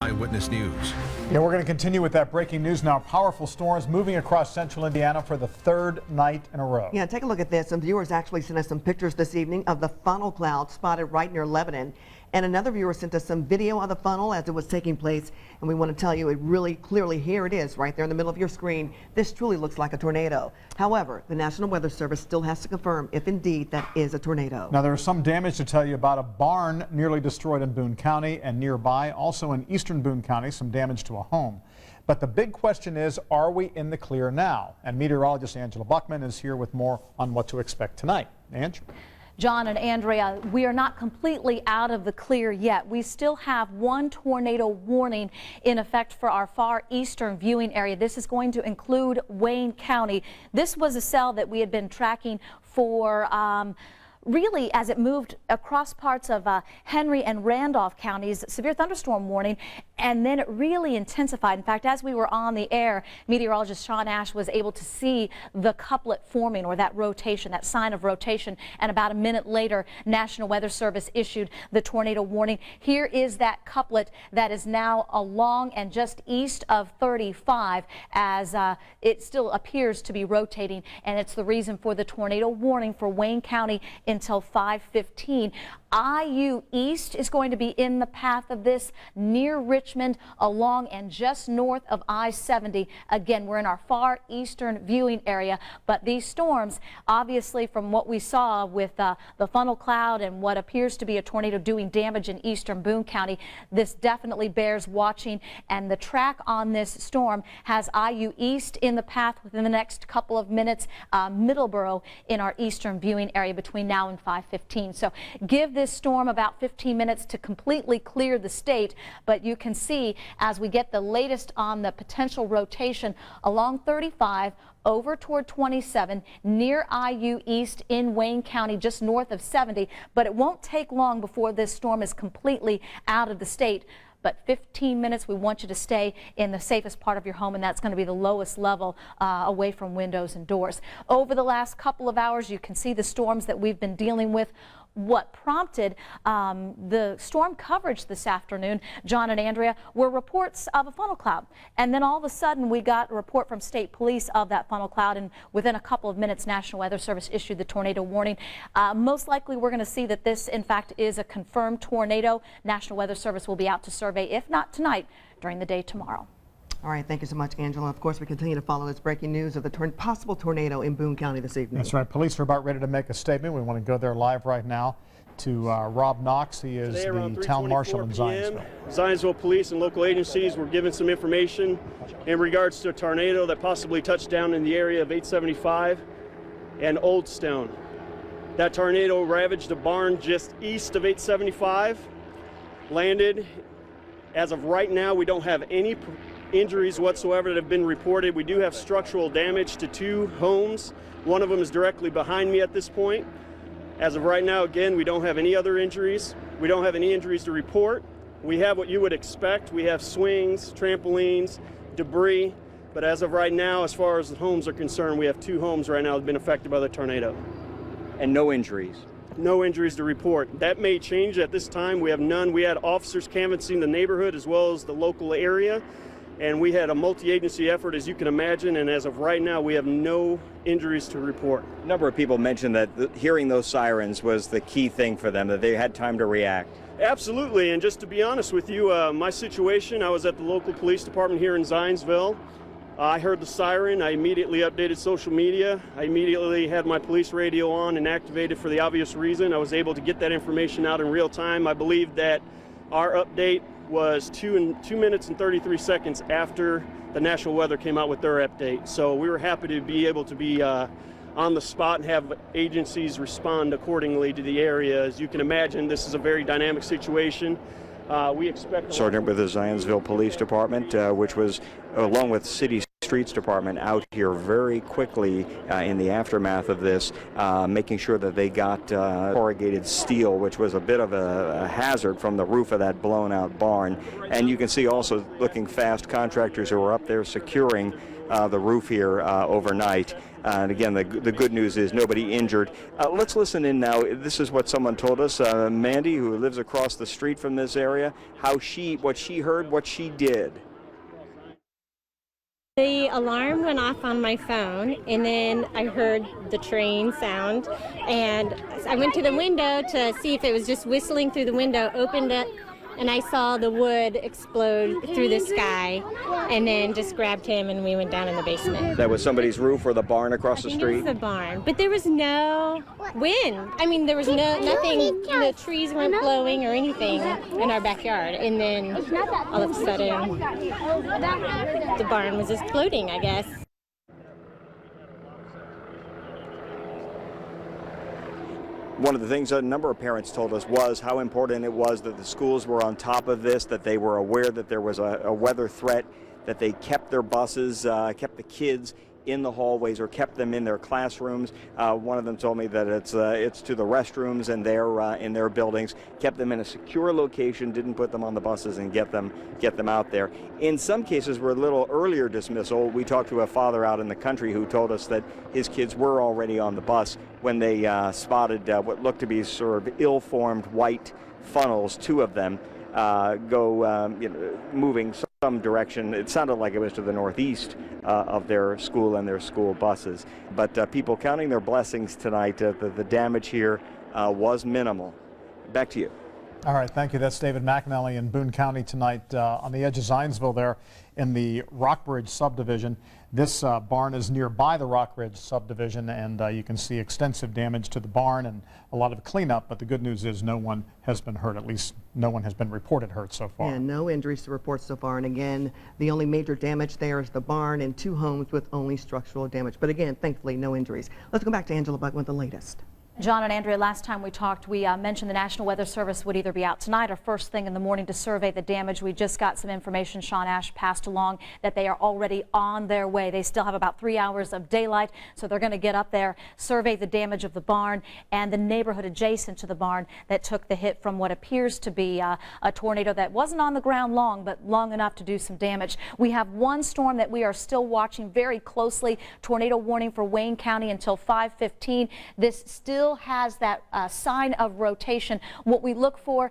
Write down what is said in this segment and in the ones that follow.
Eyewitness News. Yeah, we're going to continue with that breaking news now. Powerful storms moving across central Indiana for the third night in a row. Yeah, take a look at this. Some viewers actually sent us some pictures this evening of the funnel cloud spotted right near Lebanon. And another viewer sent us some video of the funnel as it was taking place. And we want to tell you it really clearly, here it is right there in the middle of your screen. This truly looks like a tornado. However, the National Weather Service still has to confirm if indeed that is a tornado. Now, there is some damage to tell you about. A barn nearly destroyed in Boone County and nearby. Also in eastern Boone County, some damage to a home. But the big question is, are we in the clear now? And meteorologist Angela Buckman is here with more on what to expect tonight. Ange? John and Andrea, we are not completely out of the clear yet. We still have one tornado warning in effect for our far eastern viewing area. This is going to include Wayne County. This was a cell that we had been tracking for really as it moved across parts of Henry and Randolph counties, severe thunderstorm warning, and then it really intensified. In fact, as we were on the air, meteorologist Sean Ash was able to see the couplet forming, or that rotation, that sign of rotation, and about a minute later, National Weather Service issued the tornado warning. Here is that couplet that is now along and just east of 35 as it still appears to be rotating, and it's the reason for the tornado warning for Wayne County until 5:15. IU East is going to be in the path of this, near Richmond, along and just north of I-70. Again, we're in our far eastern viewing area, but these storms, obviously from what we saw with the funnel cloud and what appears to be a tornado doing damage in eastern Boone County, this definitely bears watching, and the track on this storm has IU East in the path within the next couple of minutes, Middleborough in our eastern viewing area between now and 5:15. So give this storm about 15 minutes to completely clear the state, but you can see as we get the latest on the potential rotation along 35 over toward 27 near IU East in Wayne County, just north of 70, but it won't take long before this storm is completely out of the state. But 15 minutes, we want you to stay in the safest part of your home, and that's going to be the lowest level away from windows and doors. Over the last couple of hours, you can see the storms that we've been dealing with. What prompted the storm coverage this afternoon, John and Andrea, were reports of a funnel cloud. And then all of a sudden we got a report from state police of that funnel cloud, and within a couple of minutes National Weather Service issued the tornado warning. Most likely we're going to see that this in fact is a confirmed tornado. National Weather Service will be out to survey, if not tonight, during the day tomorrow. All right, thank you so much, Angela. Of course, we continue to follow this breaking news of the possible tornado in Boone County this evening. That's right. Police are about ready to make a statement. We want to go there live right now to Rob Knox. He is the town marshal in Zionsville. Zionsville police and local agencies were given some information in regards to a tornado that possibly touched down in the area of 875 and Old Stone. That tornado ravaged a barn just east of 875, landed. As of right now, we don't have any injuries whatsoever that have been reported. We do have structural damage to 2 homes. One of them is directly behind me at this point. As of right now, again, we don't have any other injuries. We don't have any injuries to report. We have what you would expect. We have swings, trampolines, debris. But as of right now, as far as the homes are concerned, we have 2 homes right now that have been affected by the tornado. And no injuries? No injuries to report. That may change at this time. We have none. We had officers canvassing the neighborhood as well as the local area. And we had a multi-agency effort, as you can imagine, and as of right now, we have no injuries to report. A number of people mentioned that hearing those sirens was the key thing for them, that they had time to react. Absolutely, and just to be honest with you, my situation, I was at the local police department here in Zionsville. I heard the siren. I immediately updated social media. I immediately had my police radio on and activated for the obvious reason. I was able to get that information out in real time. I believe that our update was 2 minutes and 33 seconds after the National Weather came out with their update. So we were happy to be able to be on the spot and have agencies respond accordingly to the area. As you can imagine, this is a very dynamic situation. We expect Sergeant with the Zionsville Police Department, which was, along with City Streets Department, out here very quickly in the aftermath of this, making sure that they got corrugated steel, which was a bit of a hazard from the roof of that blown out barn. And you can see also, looking fast, contractors who were up there securing the roof here overnight. And again, the good news is nobody injured. Let's listen in now. This is what someone told us, Mandy, who lives across the street from this area, what she heard, what she did. The alarm went off on my phone, and then I heard the train sound, and I went to the window to see if it was just whistling through the window, opened it, and I saw the wood explode through the sky, and then just grabbed him and we went down in the basement. That was somebody's roof or the barn across the street? It was the barn, but there was no wind. I mean, there was nothing, the trees weren't blowing or anything in our backyard, and then all of a sudden the barn was exploding, I guess. One of the things a number of parents told us was how important it was that the schools were on top of this, that they were aware that there was a weather threat, that they kept their buses, kept the kids in the hallways or kept them in their classrooms. One of them told me that it's to the restrooms and in their buildings, kept them in a secure location, didn't put them on the buses and get them out there. In some cases, we're a little earlier dismissal. We talked to a father out in the country who told us that his kids were already on the bus when they spotted what looked to be sort of ill-formed white funnels, two of them, moving some direction. It sounded like it was to the northeast of their school and their school buses. But people counting their blessings tonight, the damage here was minimal. Back to you. All right, thank you. That's David McAnally in Boone County tonight on the edge of Zionsville there in the Rockbridge subdivision. This barn is nearby the Rockbridge subdivision, and you can see extensive damage to the barn and a lot of cleanup, but the good news is no one has been hurt. At least no one has been reported hurt so far. And no injuries to report so far. And again, the only major damage there is the barn and 2 homes with only structural damage. But again, thankfully, no injuries. Let's go back to Angela Buck with the latest. John and Andrea, last time we talked, we mentioned the National Weather Service would either be out tonight or first thing in the morning to survey the damage. We just got some information Sean Ash passed along that they are already on their way. They still have about 3 hours of daylight, so they're going to get up there, survey the damage of the barn and the neighborhood adjacent to the barn that took the hit from what appears to be a tornado that wasn't on the ground long, but long enough to do some damage. We have one storm that we are still watching very closely. Tornado warning for Wayne County until 5:15. This still has that sign of rotation. What we look for,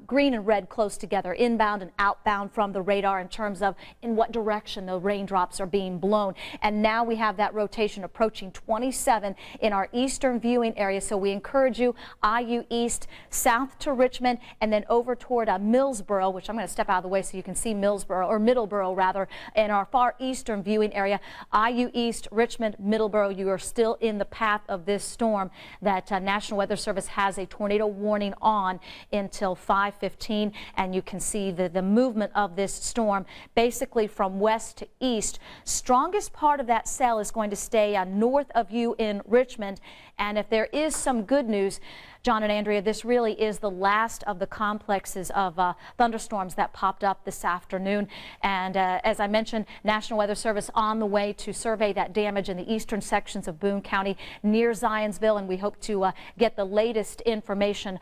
green and red close together, inbound and outbound from the radar in terms of in what direction the raindrops are being blown. And now we have that rotation approaching 27 in our eastern viewing area. So we encourage you, IU East, south to Richmond, and then over toward Millsboro, which I'm going to step out of the way so you can see Millsboro, or Middleborough rather, in our far eastern viewing area. IU East, Richmond, Middleborough, you are still in the path of this storm that National Weather Service has a tornado warning on until 5:15, and you can see the movement of this storm basically from west to east. Strongest part of that cell is going to stay north of you in Richmond, and if there is some good news, John and Andrea, this really is the last of the complexes of thunderstorms that popped up this afternoon. And as I mentioned, National Weather Service on the way to survey that damage in the eastern sections of Boone County near Zionsville, and we hope to get the latest information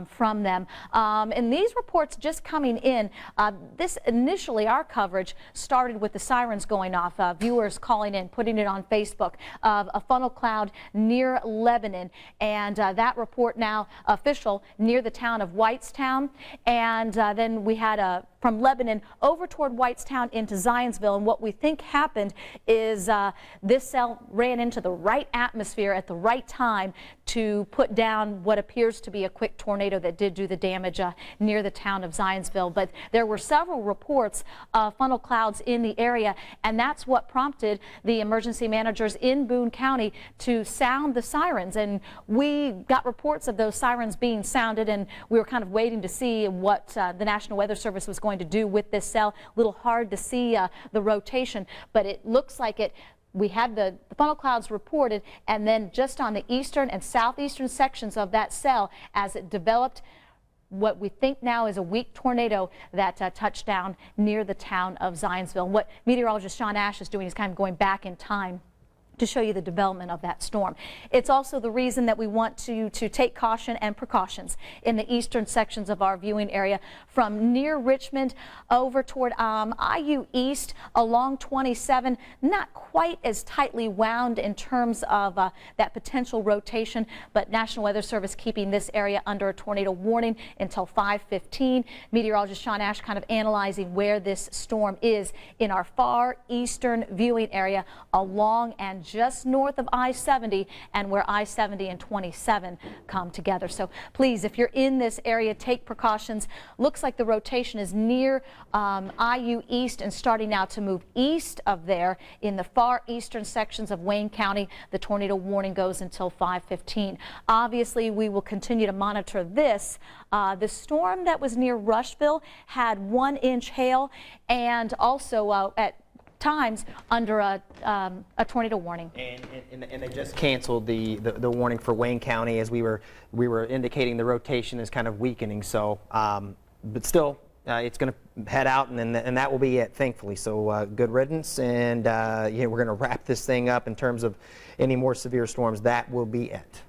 from them. And these reports just coming in, this initially, our coverage started with the sirens going off, viewers calling in, putting it on Facebook, of a funnel cloud near Lebanon, and that report now official near the town of Whitestown. And then we had from Lebanon over toward Whitestown into Zionsville, and what we think happened is this cell ran into the right atmosphere at the right time to put down what appears to be a quick tornado that did do the damage near the town of Zionsville. But there were several reports of funnel clouds in the area, and that's what prompted the emergency managers in Boone County to sound the sirens. And we got reports of those sirens being sounded, and we were kind of waiting to see what the National Weather Service was going to do with this cell. A little hard to see the rotation, but it looks like it. We had the funnel clouds reported, and then just on the eastern and southeastern sections of that cell, as it developed what we think now is a weak tornado that touched down near the town of Zionsville. What meteorologist Sean Ash is doing is kind of going back in time to show you the development of that storm. It's also the reason that we want you to take caution and precautions in the eastern sections of our viewing area from near Richmond over toward IU East along 27, not quite as tightly wound in terms of that potential rotation, but National Weather Service keeping this area under a tornado warning until 5:15. Meteorologist Sean Ash kind of analyzing where this storm is in our far eastern viewing area along and just north of I-70 and where I-70 and 27 come together. So please, if you're in this area, take precautions. Looks like the rotation is near IU East and starting now to move east of there in the far eastern sections of Wayne County. The tornado warning goes until 5:15. Obviously, we will continue to monitor this. The storm that was near Rushville had 1-inch hail and also at times under a tornado warning. And they just canceled the warning for Wayne County as we were indicating the rotation is kind of weakening. So, but still, it's going to head out, and that will be it, thankfully. So good riddance, and yeah, we're going to wrap this thing up in terms of any more severe storms. That will be it.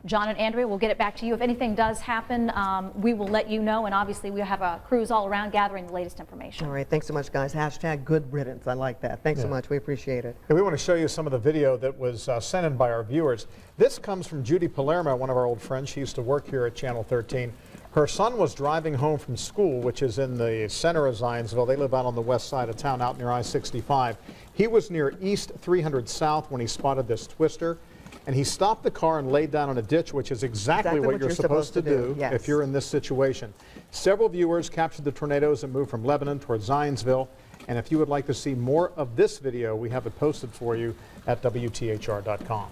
John and Andrea, we'll get it back to you. If anything does happen, we will let you know, and obviously we have crews all around gathering the latest information. All right, thanks so much, guys. Hashtag good riddance. I like that. Thanks so much. We appreciate it. And we want to show you some of the video that was sent in by our viewers. This comes from Judy Palermo, one of our old friends. She used to work here at Channel 13. Her son was driving home from school, which is in the center of Zionsville. They live out on the west side of town, out near I-65. He was near East 300 South when he spotted this twister. And he stopped the car and laid down in a ditch, which is exactly what you're supposed to do yes. if you're in this situation. Several viewers captured the tornadoes that moved from Lebanon toward Zionsville. And if you would like to see more of this video, we have it posted for you at WTHR.com.